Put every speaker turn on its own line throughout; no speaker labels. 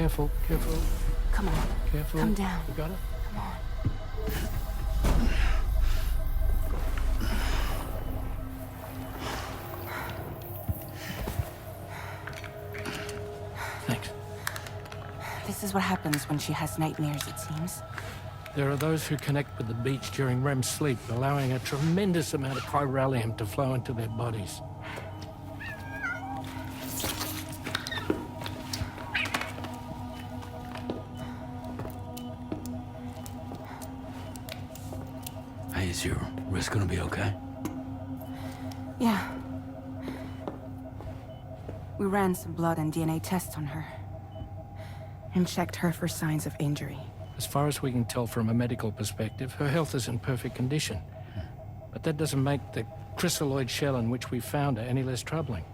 Careful, careful.
Come on.
Careful.
Come down.
You got it?
Come on.
Thanks.
This is what happens when she has nightmares, it seems.
There are those who connect with the beach during REM sleep, allowing a tremendous amount of chiralium to flow into their bodies.
Hey, is your wrist gonna be okay?
Yeah. We ran some blood and DNA tests on her. And checked her for signs of injury.
As far as we can tell from a medical perspective, her health is in perfect condition. But that doesn't make the crystalloid shell in which we found her any less troubling.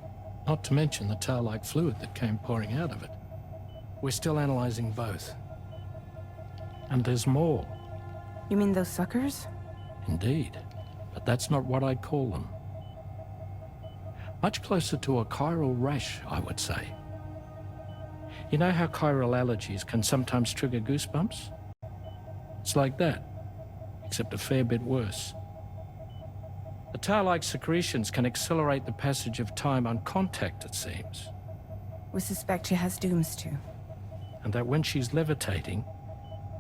Not to mention the tar-like fluid that came pouring out of it. We're still analyzing both. And there's more.
You mean those suckers?
Indeed. But that's not what I'd call them. Much closer to a chiral rash, I would say. You know how chiral allergies can sometimes trigger goosebumps? It's like that, except a fair bit worse. The tar-like secretions can accelerate the passage of time on contact, it seems.
We suspect she has dooms too.
And that when she's levitating,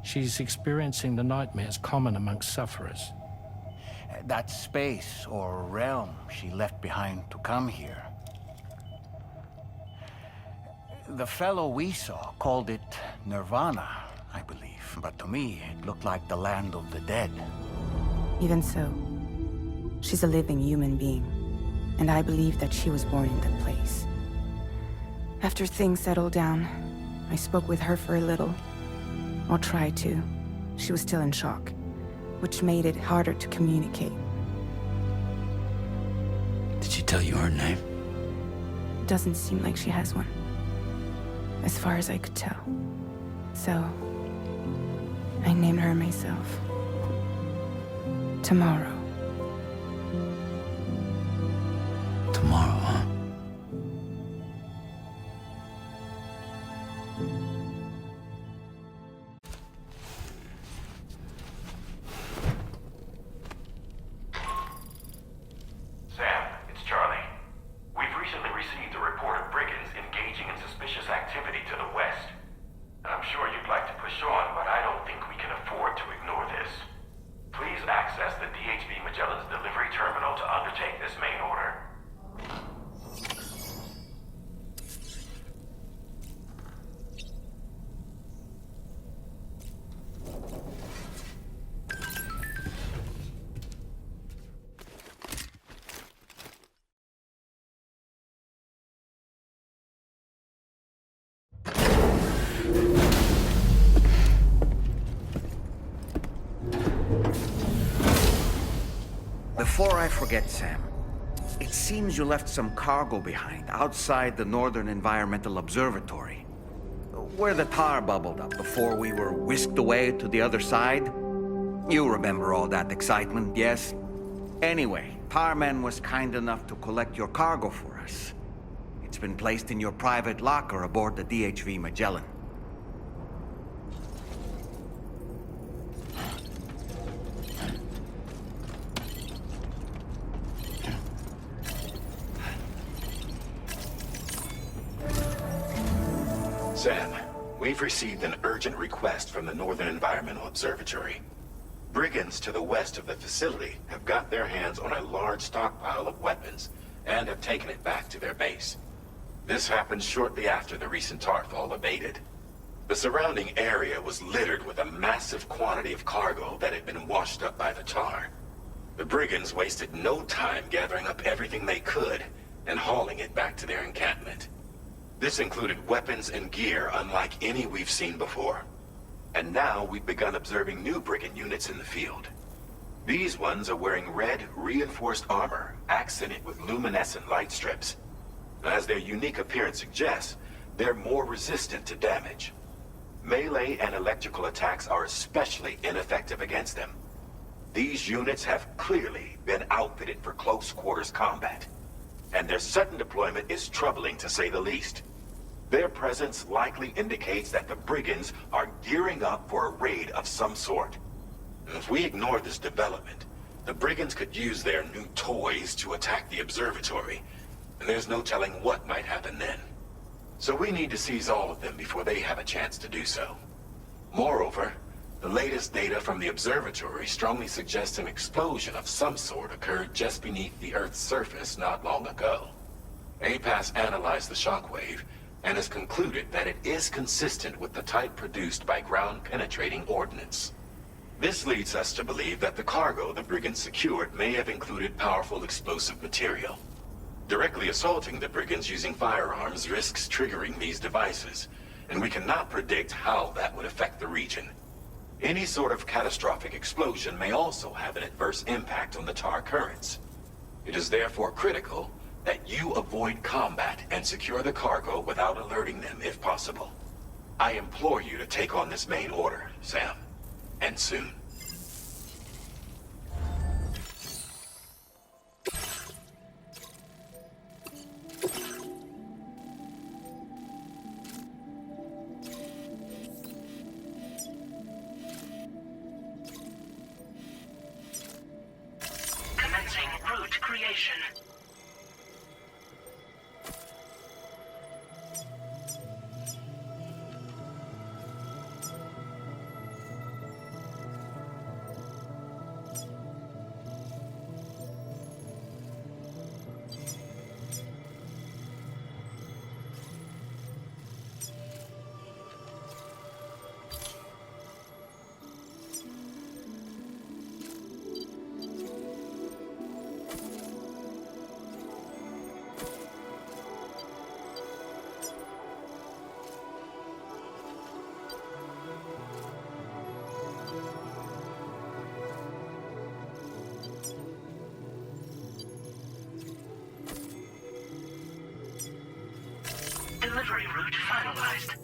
she's experiencing the nightmares common amongst sufferers.
That space or realm she left behind to come here. The fellow we saw called it Nirvana, I believe. But to me, it looked like the land of the dead.
Even so, she's a living human being. And I believe that she was born in that place. After things settled down, I spoke with her for a little. Or tried to. She was still in shock, which made it harder to communicate.
Did she tell you her name?
Doesn't seem like she has one. As far as I could tell. So, I named her myself. Tomorrow.
Tomorrow, huh?
Sam, it's Charlie. We've recently received a report of brigands engaging in suspicious activity to the west. I'm sure you'd like to push on, but I don't think we can afford to ignore this. Please access the DHV Magellan's delivery terminal to undertake this main order.
Before I forget, Sam, it seems you left some cargo behind outside the Northern Environmental Observatory, where the tar bubbled up before we were whisked away to the other side. You remember all that excitement, yes? Anyway, Tarman was kind enough to collect your cargo for us. It's been placed in your private locker aboard the DHV Magellan.
Sam, we've received an urgent request from the Northern Environmental Observatory. Brigands to the west of the facility have got their hands on a large stockpile of weapons and have taken it back to their base. This happened shortly after the recent Tarfall abated. The surrounding area was littered with a massive quantity of cargo that had been washed up by the tar. The brigands wasted no time gathering up everything they could and hauling it back to their encampment. This included weapons and gear unlike any we've seen before. And now we've begun observing new brigand units in the field. These ones are wearing red, reinforced armor, accented with luminescent light strips. As their unique appearance suggests, they're more resistant to damage. Melee and electrical attacks are especially ineffective against them. These units have clearly been outfitted for close quarters combat, and their sudden deployment is troubling to say the least. Their presence likely indicates that the Brigands are gearing up for a raid of some sort. If we ignore this development, the Brigands could use their new toys to attack the observatory, and there's no telling what might happen then. So we need to seize all of them before they have a chance to do so. Moreover, the latest data from the observatory strongly suggests an explosion of some sort occurred just beneath the Earth's surface not long ago. APAS analyzed the shockwave and has concluded that it is consistent with the type produced by ground-penetrating ordnance. This leads us to believe that the cargo the Brigands secured may have included powerful explosive material. Directly assaulting the Brigands using firearms risks triggering these devices, and we cannot predict how that would affect the region. Any sort of catastrophic explosion may also have an adverse impact on the tar currents. It is therefore critical that you avoid combat and secure the cargo without alerting them if possible. I implore you to take on this main order, Sam. And soon.
Commencing route creation. Delivery route finalized.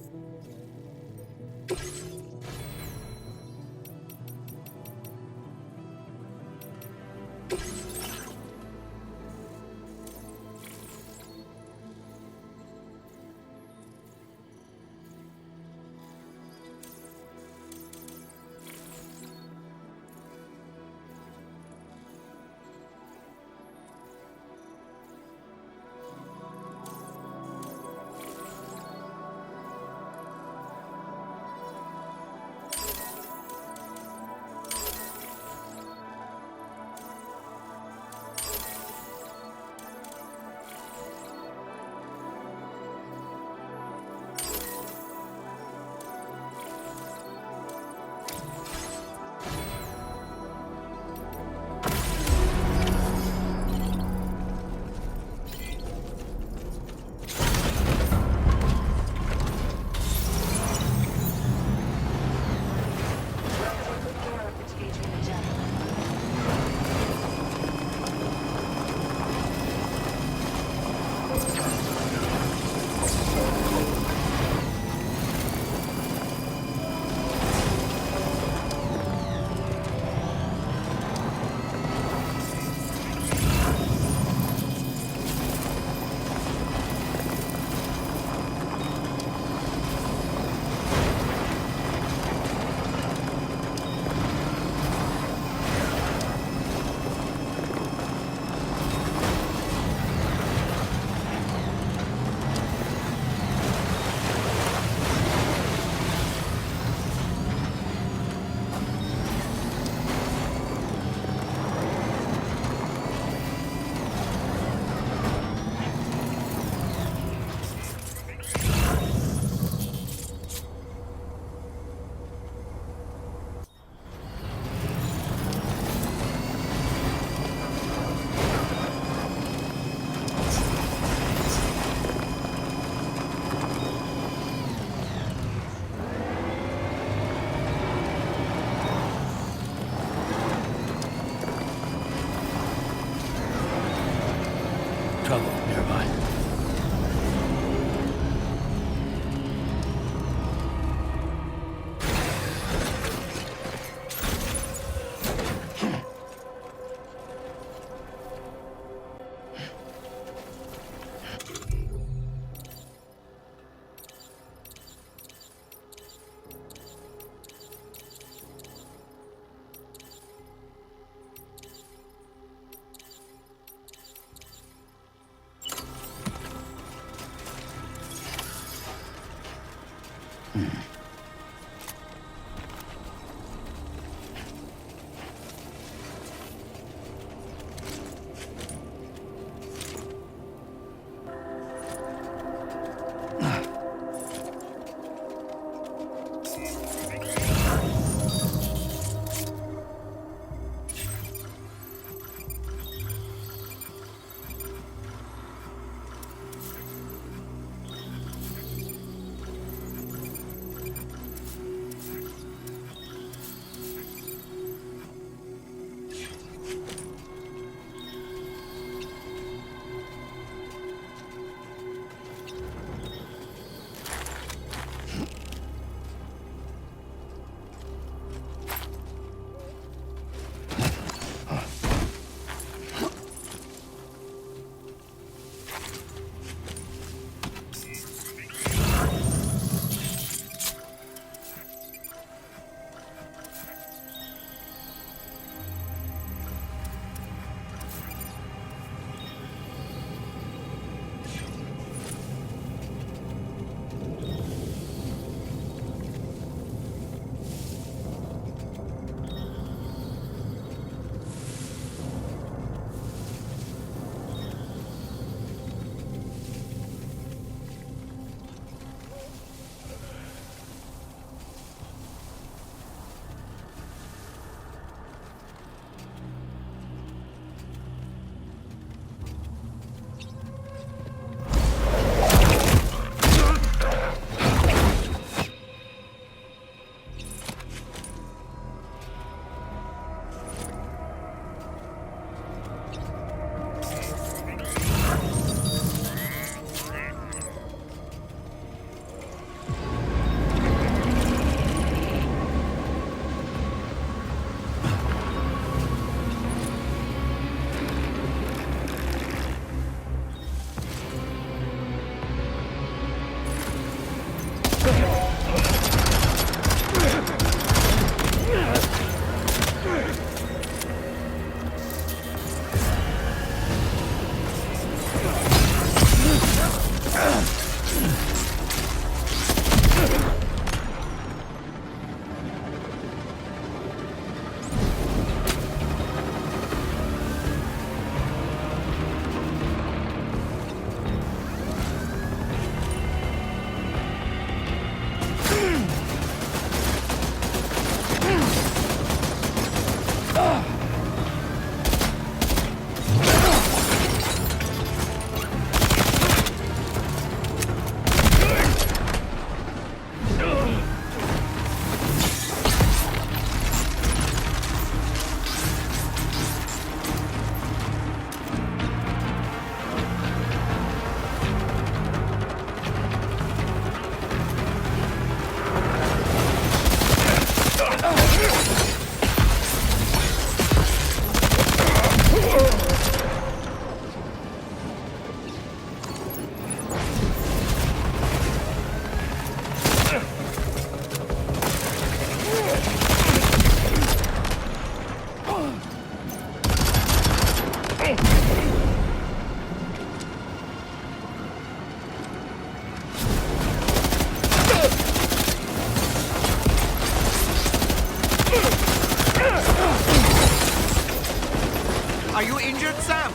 Are you injured, Sam?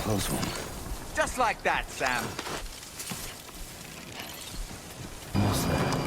Close one.
Just like that, Sam.
Almost there.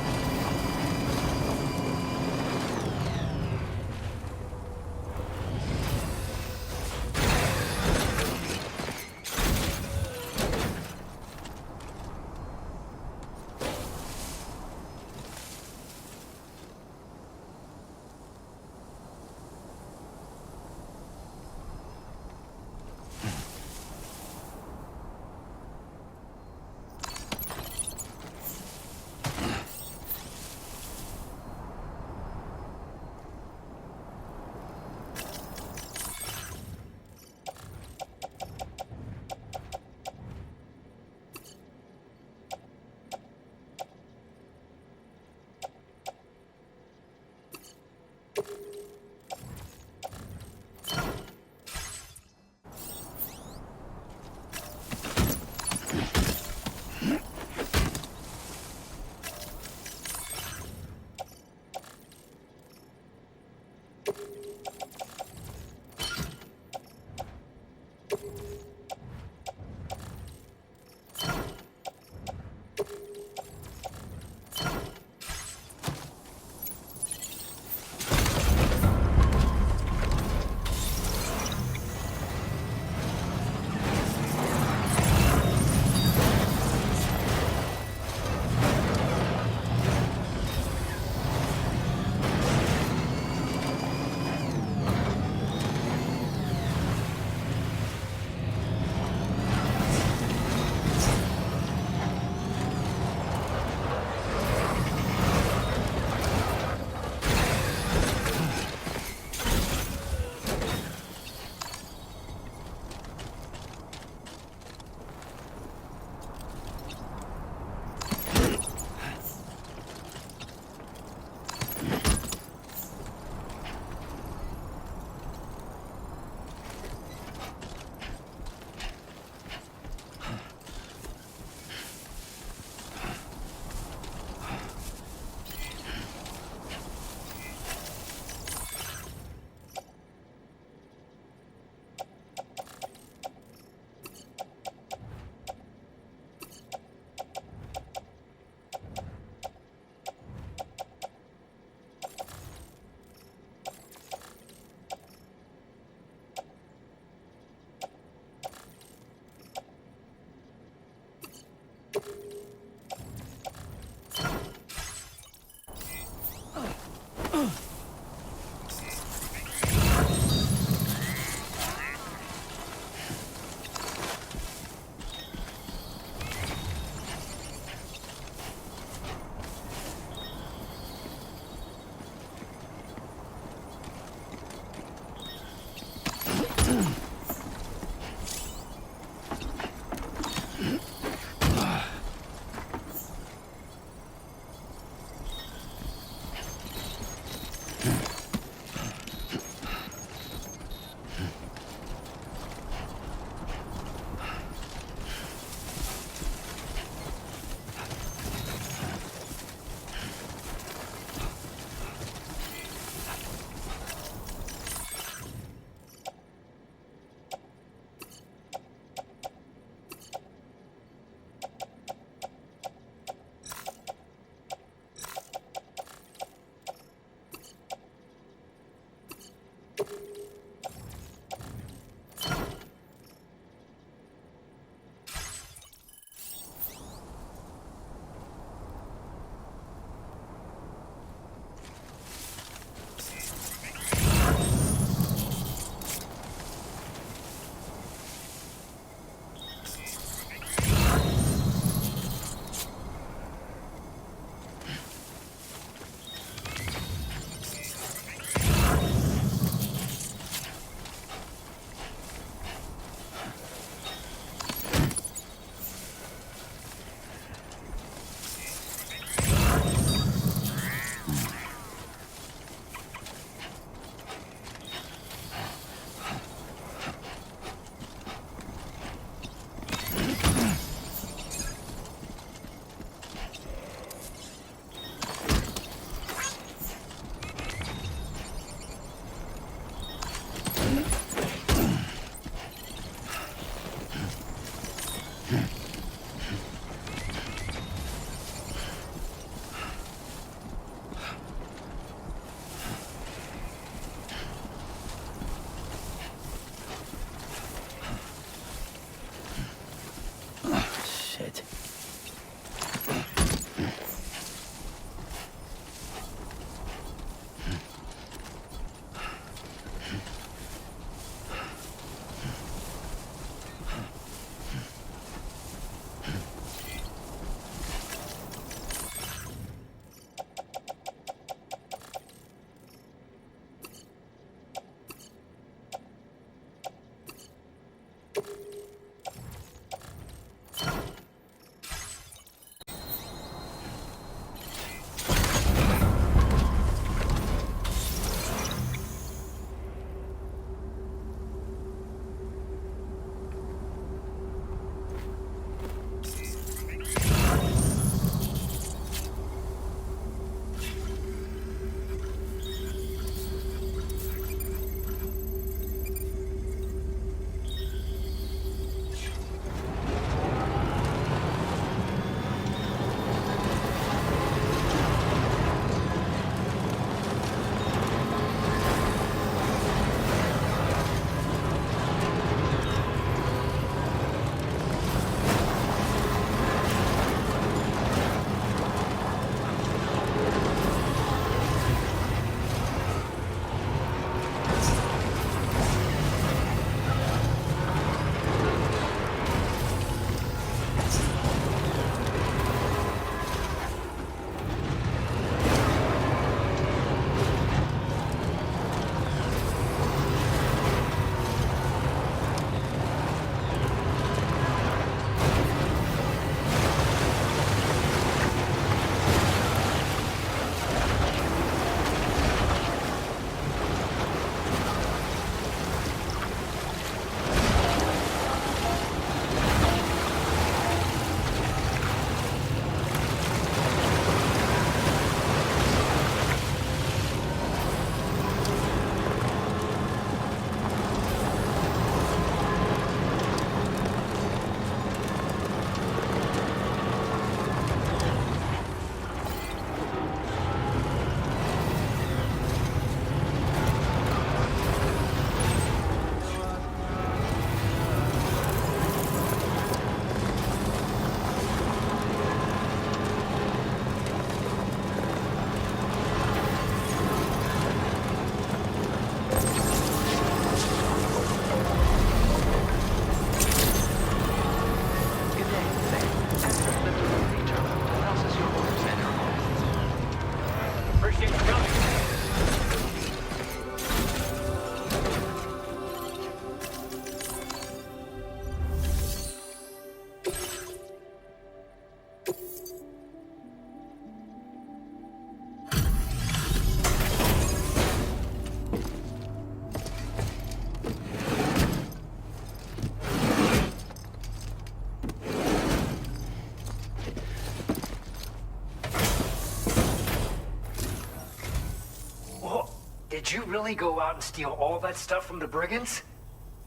Did you really go out and steal all that stuff from the Brigands?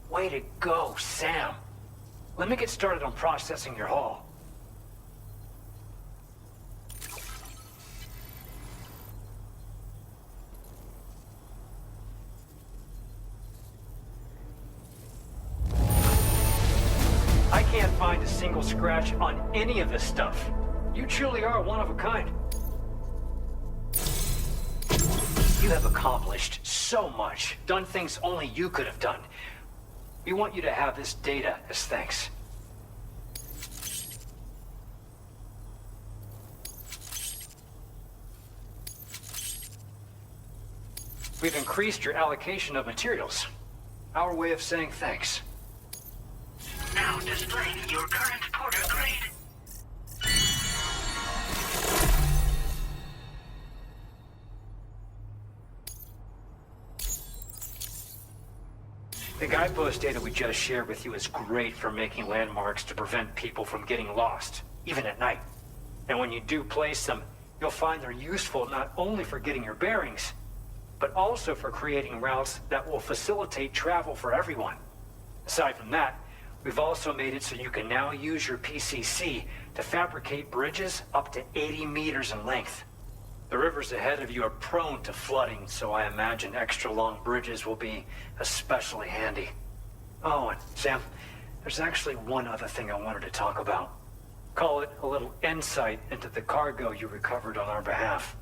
Way to go, Sam. Let me get started on processing your haul. I can't find a single scratch on any of this stuff. You truly are one of a kind. You have accomplished so much, done things only you could have done. We want you to have this data as thanks. We've increased your allocation of materials. Our way of saying thanks.
Now displaying your current porter grade.
The guidepost data we just shared with you is great for making landmarks to prevent people from getting lost, even at night. And when you do place them, you'll find they're useful not only for getting your bearings, but also for creating routes that will facilitate travel for everyone. Aside from that, we've also made it so you can now use your PCC to fabricate bridges up to 80 meters in length. The rivers ahead of you are prone to flooding, so I imagine extra long bridges will be especially handy. Oh, and Sam, there's actually one other thing I wanted to talk about. Call it a little insight into the cargo you recovered on our behalf.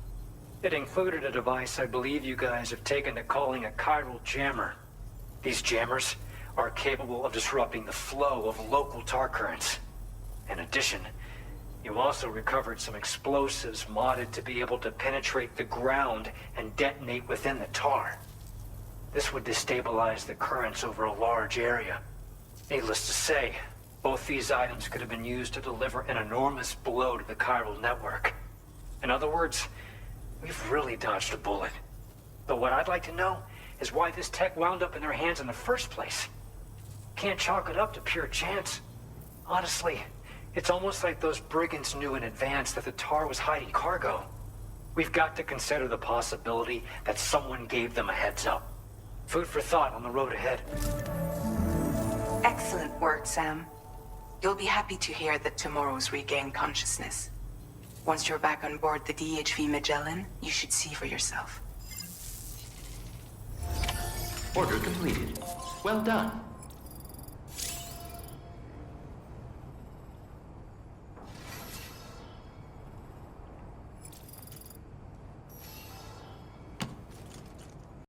It included a device I believe you guys have taken to calling a chiral jammer. These jammers are capable of disrupting the flow of local tar currents. In addition, you also recovered some explosives modded to be able to penetrate the ground and detonate within the tar. This would destabilize the currents over a large area. Needless to say, both these items could have been used to deliver an enormous blow to the chiral network. In other words, we've really dodged a bullet. But what I'd like to know is why this tech wound up in their hands in the first place. Can't chalk it up to pure chance. Honestly, it's almost like those brigands knew in advance that the tar was hiding cargo. We've got to consider the possibility that someone gave them a heads up. Food for thought on the road ahead.
Excellent work, Sam. You'll be happy to hear that tomorrow's regained consciousness. Once you're back on board the DHV Magellan, you should see for yourself.
Order completed. Well done.